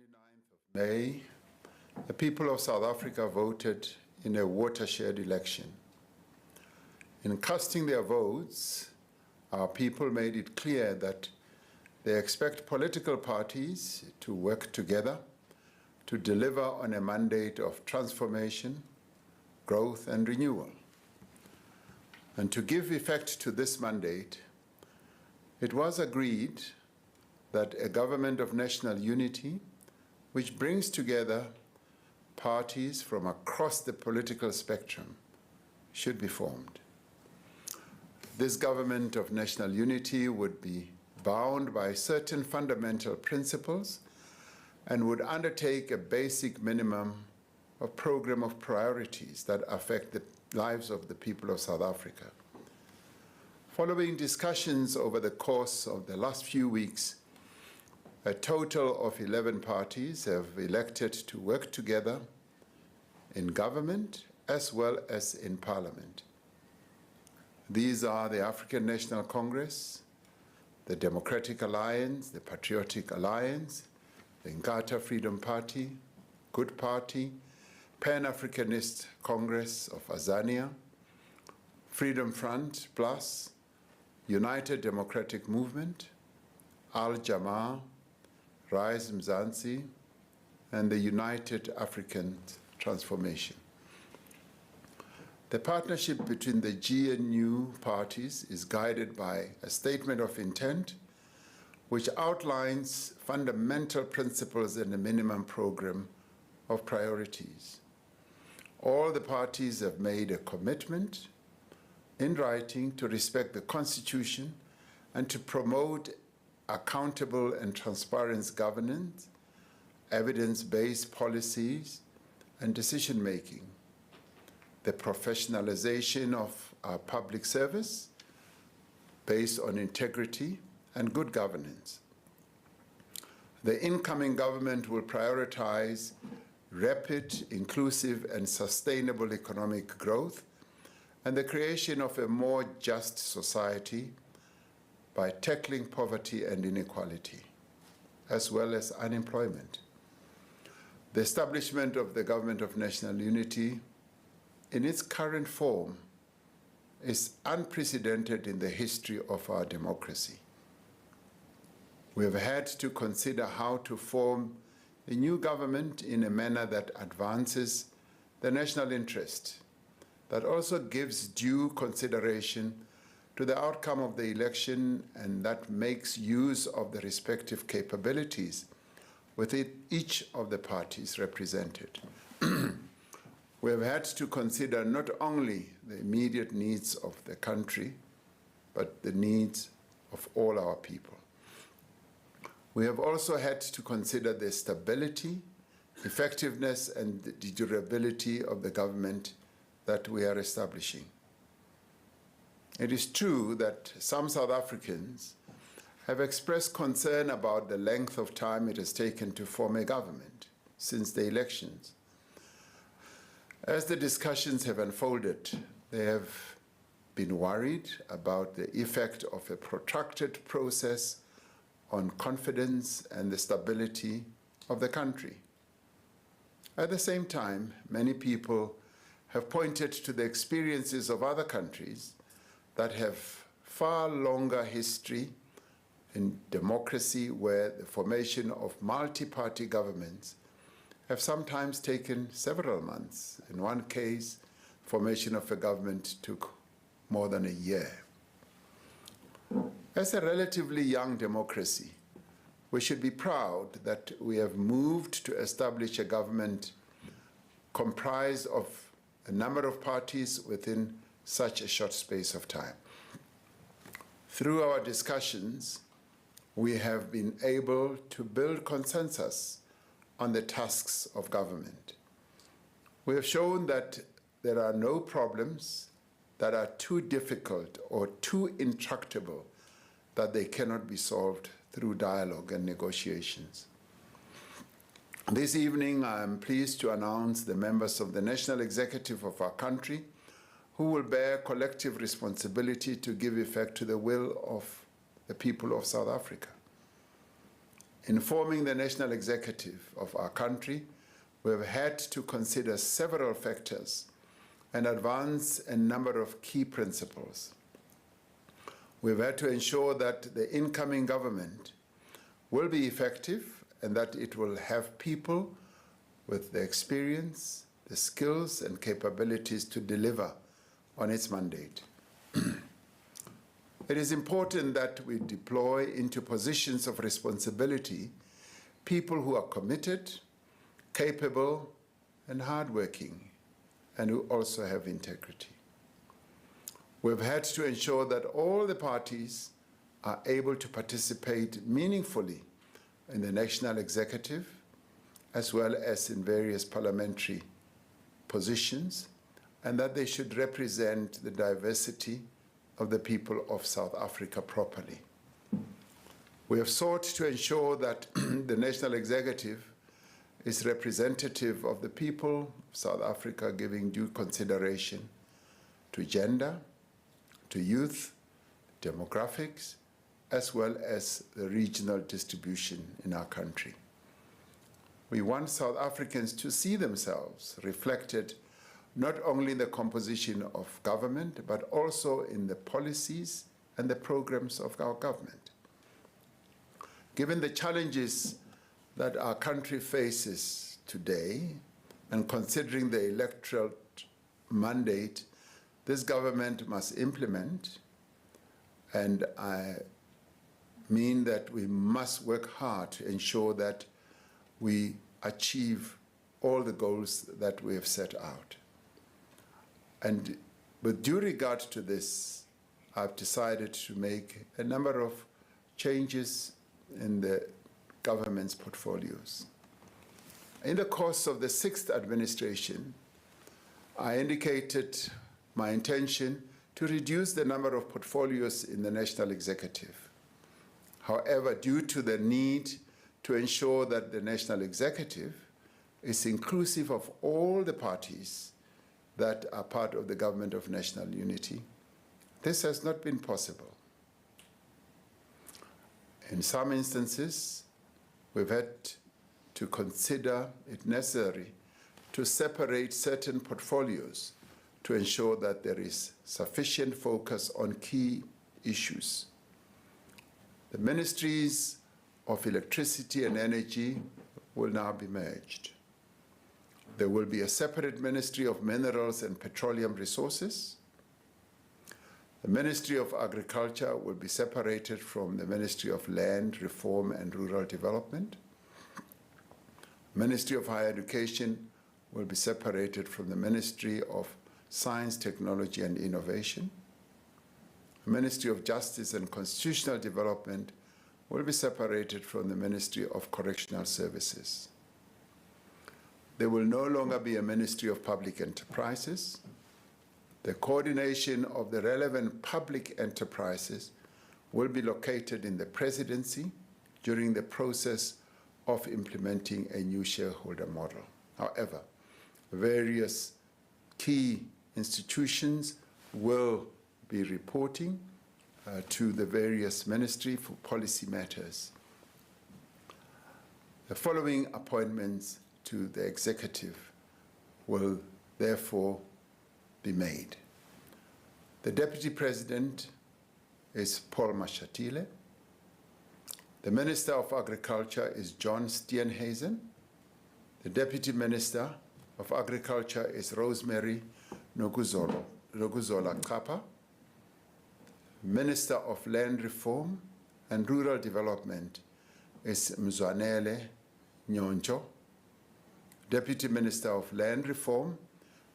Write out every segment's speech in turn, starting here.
29th of May, the people of South Africa voted in a watershed election. In casting their votes, our people made it clear that they expect political parties to work together to deliver on a mandate of transformation, growth, and renewal. And to give effect to this mandate, it was agreed that a government of national unity, which brings together parties from across the political spectrum, should be formed. This government of national unity would be bound by certain fundamental principles and would undertake a basic minimum of program of priorities that affect the lives of the people of South Africa. Following discussions over the course of the last few weeks, a total of 11 parties have elected to work together in government as well as in parliament. These are the African National Congress, the Democratic Alliance, the Patriotic Alliance, the Inkatha Freedom Party, Good Party, Pan-Africanist Congress of Azania, Freedom Front Plus, United Democratic Movement, Al-Jamaa, Rise Mzansi, and the United African Transformation. The partnership between the GNU parties is guided by a statement of intent which outlines fundamental principles and a minimum program of priorities. All the parties have made a commitment in writing to respect the Constitution and to promote accountable and transparent governance, evidence-based policies, and decision-making, the professionalization of our public service based on integrity and good governance. The incoming government will prioritize rapid, inclusive, and sustainable economic growth and the creation of a more just society by tackling poverty and inequality, as well as unemployment. The establishment of the Government of National Unity in its current form is unprecedented in the history of our democracy. We have had to consider how to form a new government in a manner that advances the national interest, that also gives due consideration to the outcome of the election and that makes use of the respective capabilities within each of the parties represented. We have had to consider not only the immediate needs of the country, but the needs of all our people. We have also had to consider the stability, effectiveness, and the durability of the government that we are establishing. It is true that some South Africans have expressed concern about the length of time it has taken to form a government since the elections. As the discussions have unfolded, they have been worried about the effect of a protracted process on confidence and the stability of the country. At the same time, many people have pointed to the experiences of other countries that have far longer history in democracy, where the formation of multi-party governments have sometimes taken several months. In one case, formation of a government took more than a year. As a relatively young democracy, we should be proud that we have moved to establish a government comprised of a number of parties within such a short space of time. Through our discussions, we have been able to build consensus on the tasks of government. We have shown that there are no problems that are too difficult or too intractable that they cannot be solved through dialogue and negotiations. This evening, I am pleased to announce the members of the National Executive of our country who will bear collective responsibility to give effect to the will of the people of South Africa. In forming the national executive of our country, we have had to consider several factors and advance a number of key principles. We've had to ensure that the incoming government will be effective and that it will have people with the experience, the skills and capabilities to deliver on its mandate. It is important that we deploy into positions of responsibility people who are committed, capable, and hardworking, and who also have integrity. We've had to ensure that all the parties are able to participate meaningfully in the national executive, as well as in various parliamentary positions, and that they should represent the diversity of the people of South Africa properly. We have sought to ensure that the national executive is representative of the people of South Africa, giving due consideration to gender, to youth, demographics, as well as the regional distribution in our country. We want South Africans to see themselves reflected not only in the composition of government, but also in the policies and the programs of our government. Given the challenges that our country faces today, and considering the electoral mandate this government must implement, and I mean that we must work hard to ensure that we achieve all the goals that we have set out. And with due regard to this, I've decided to make a number of changes in the government's portfolios. In the course of the 6th administration, I indicated my intention to reduce the number of portfolios in the national executive. However, due to the need to ensure that the national executive is inclusive of all the parties that are part of the government of national unity, this has not been possible. In some instances, we've had to consider it necessary to separate certain portfolios to ensure that there is sufficient focus on key issues. The ministries of electricity and energy will now be merged. There will be a separate Ministry of Minerals and Petroleum Resources. The Ministry of Agriculture will be separated from the Ministry of Land, Reform and Rural Development. Ministry of Higher Education will be separated from the Ministry of Science, Technology and Innovation. The Ministry of Justice and Constitutional Development will be separated from the Ministry of Correctional Services. There will no longer be a Ministry of Public Enterprises. The coordination of the relevant public enterprises will be located in the presidency during the process of implementing a new shareholder model. However, various key institutions will be reporting to the various ministries for policy matters. The following appointments to the executive will therefore be made. The Deputy President is Paul Mashatile. The Minister of Agriculture is John Steenhuisen. The Deputy Minister of Agriculture is Rosemary Nokuzola Kapa. Minister of Land Reform and Rural Development is Mzwanele Nyoncho. Deputy Minister of Land Reform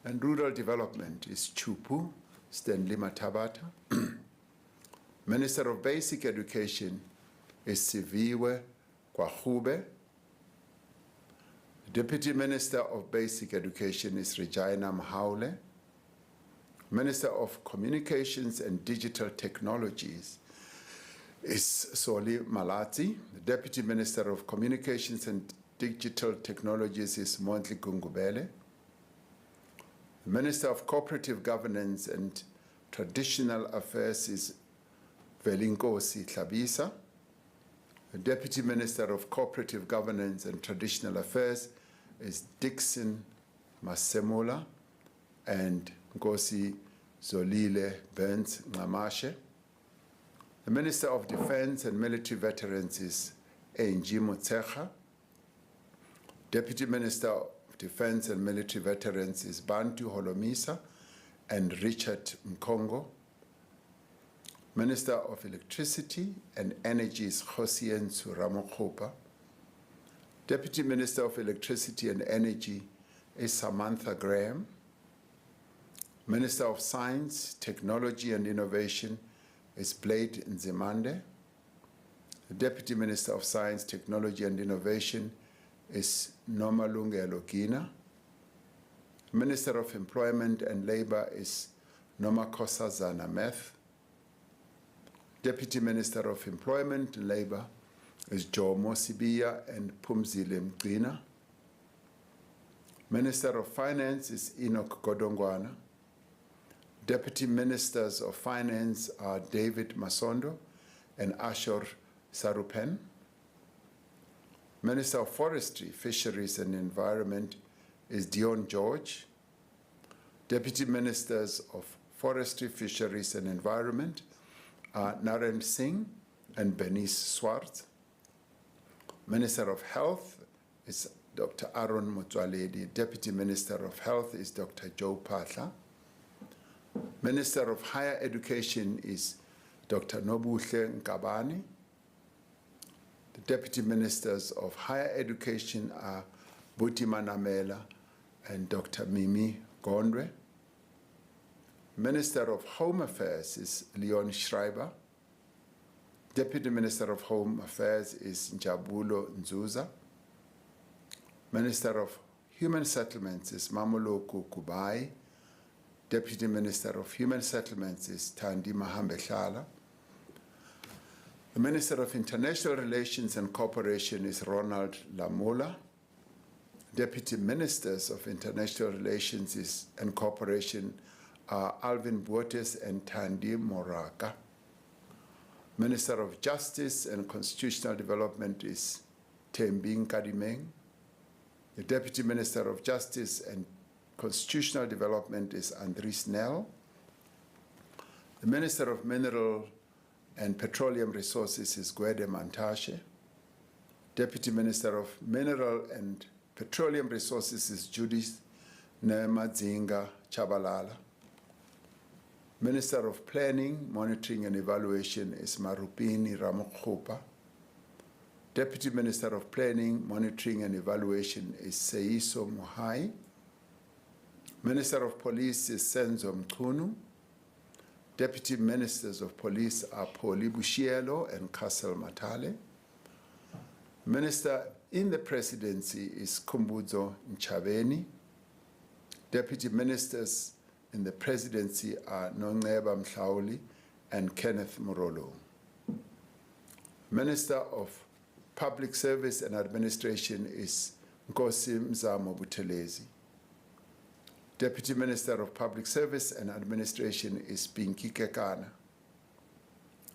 and Rural Development is Chupu Stanley Matabata. Minister of Basic Education is Siviwe Kwahube. Deputy Minister of Basic Education is Regina Mahaule. Minister of Communications and Digital Technologies is Soli Malati. The Deputy Minister of Communications and Digital Technologies is Mondli Gungubele. The Minister of Cooperative Governance and Traditional Affairs is Velinkosi Tlabisa. The Deputy Minister of Cooperative Governance and Traditional Affairs is Dixon Masemola and Nkosi Zolile Burns Ngamashe. The Minister of Defense and Military Veterans is Angie Motsecha. Deputy Minister of Defense and Military Veterans is Bantu Holomisa and Richard Mkongo. Minister of Electricity and Energy is Ramaphosa Ramaphosa. Deputy Minister of Electricity and Energy is Samantha Graham. Minister of Science, Technology and Innovation is Blade Nzimande. The Deputy Minister of Science, Technology and Innovation is Nomalungelo Gina. Minister of Employment and Labor is Nomakosazana Meth. Deputy Minister of Employment and Labor is Jomo Sibiya and Pumzile Mgcina. Minister of Finance is Enoch Godongwana. Deputy Ministers of Finance are David Masondo and Ashor Sarupen. Minister of Forestry, Fisheries and Environment is Dion George. Deputy Ministers of Forestry, Fisheries and Environment are Naren Singh and Bernice Swart. Minister of Health is Dr. Aaron Motsoaledi. Deputy Minister of Health is Dr. Joe Patla. Minister of Higher Education is Dr. Nobuhle Nkabani. The Deputy Ministers of Higher Education are Buti Manamela and Dr. Mimi Gondwe. Minister of Home Affairs is Leon Schreiber. Deputy Minister of Home Affairs is Njabulo Nzuza. Minister of Human Settlements is Mamoloko Kubai. Deputy Minister of Human Settlements is Thandi Mahambeshala. The Minister of International Relations and Cooperation is Ronald Lamola. Deputy Ministers of International Relations and Cooperation are Alvin Buotes and Thandi Moraka. Minister of Justice and Constitutional Development is Tembing Kadimeng. The Deputy Minister of Justice and Constitutional Development is Andries Nel. The Minister of Mineral and Petroleum Resources is Gwede Mantashe. Deputy Minister of Mineral and Petroleum Resources is Judith Nemadzinga Chabalala. Minister of Planning, Monitoring and Evaluation is Marupini Ramokgopa. Deputy Minister of Planning, Monitoring and Evaluation is Seiso Muhai. Minister of Police is Senzo Mkunu. Deputy Ministers of Police are Poli Bushielo and Kassel Matale. Minister in the Presidency is Kumbuzo Nchabeni. Deputy Ministers in the Presidency are Nongeba Mhlauli and Kenneth Morolo. Minister of Public Service and Administration is Nkosi Mzamo Buthelezi. Deputy Minister of Public Service and Administration is Pinky Kekana.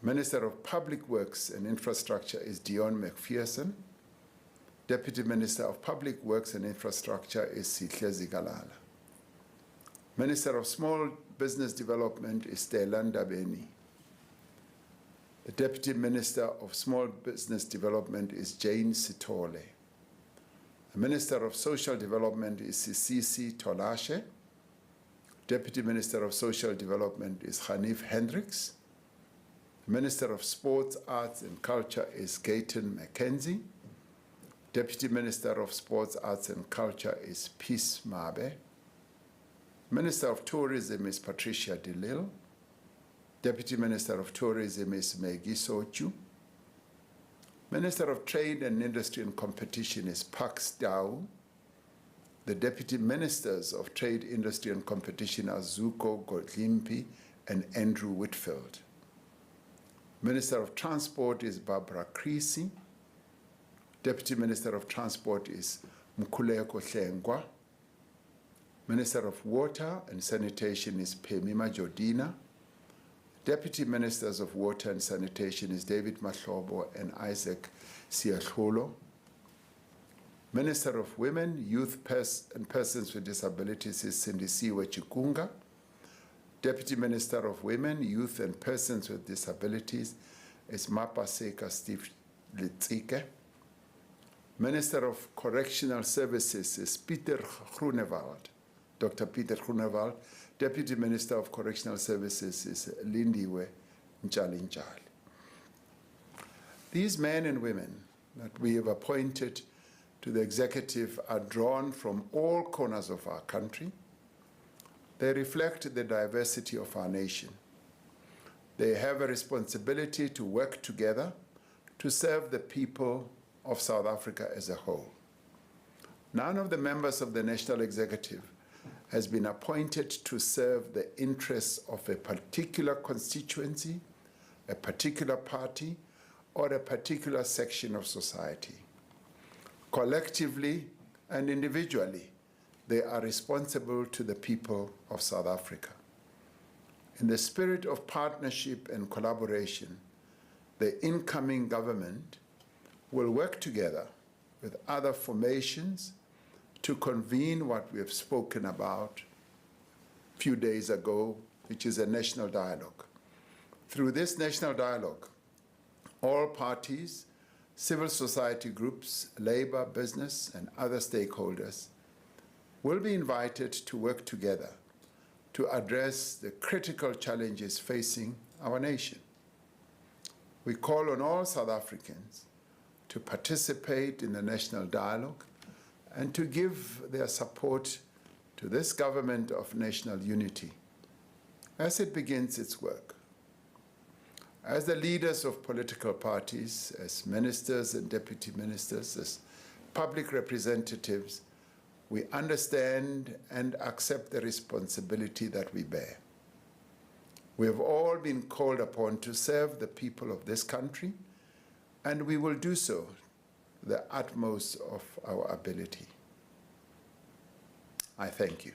Minister of Public Works and Infrastructure is Dion McPherson. Deputy Minister of Public Works and Infrastructure is Sihle Zigalala. Minister of Small Business Development is Delanda Beni. The Deputy Minister of Small Business Development is Jane Sitole. The Minister of Social Development is Sisisi Tolashe. Deputy Minister of Social Development is Hanif Hendricks. The Minister of Sports, Arts and Culture is Gayton McKenzie. Deputy Minister of Sports, Arts and Culture is Peace Mabe. Minister of Tourism is Patricia DeLille. Deputy Minister of Tourism is Maggie Sochu. Minister of Trade and Industry and Competition is Pax Dao. The Deputy Ministers of Trade, Industry and Competition are Zuko Godlimpi and Andrew Whitfield. Minister of Transport is Barbara Creasy. Deputy Minister of Transport is Mkhuleko Hlengwa. Minister of Water and Sanitation is Phemima Jodina. Deputy Ministers of Water and Sanitation is David Mahlobo and Isaac Siakholo. Minister of Women, Youth and Persons with Disabilities is Sindisiwe Chikunga. Deputy Minister of Women, Youth and Persons with Disabilities is Mapaseka Steve Litsike. Minister of Correctional Services is Peter Groenewald, Dr. Peter Groenewald. Deputy Minister of Correctional Services is Lindiwe Nchalinchali. These men and women that we have appointed to the executive are drawn from all corners of our country. They reflect the diversity of our nation. They have a responsibility to work together to serve the people of South Africa as a whole. None of the members of the National Executive has been appointed to serve the interests of a particular constituency, a particular party, or a particular section of society. Collectively and individually, they are responsible to the people of South Africa. In the spirit of partnership and collaboration, the incoming government will work together with other formations to convene what we have spoken about a few days ago, which is a national dialogue. Through this national dialogue, all parties, civil society groups, labor, business, and other stakeholders will be invited to work together to address the critical challenges facing our nation. We call on all South Africans to participate in the national dialogue and to give their support to this government of national unity as it begins its work. As the leaders of political parties, as ministers and deputy ministers, as public representatives, we understand and accept the responsibility that we bear. We have all been called upon to serve the people of this country, and we will do so to the utmost of our ability. I thank you.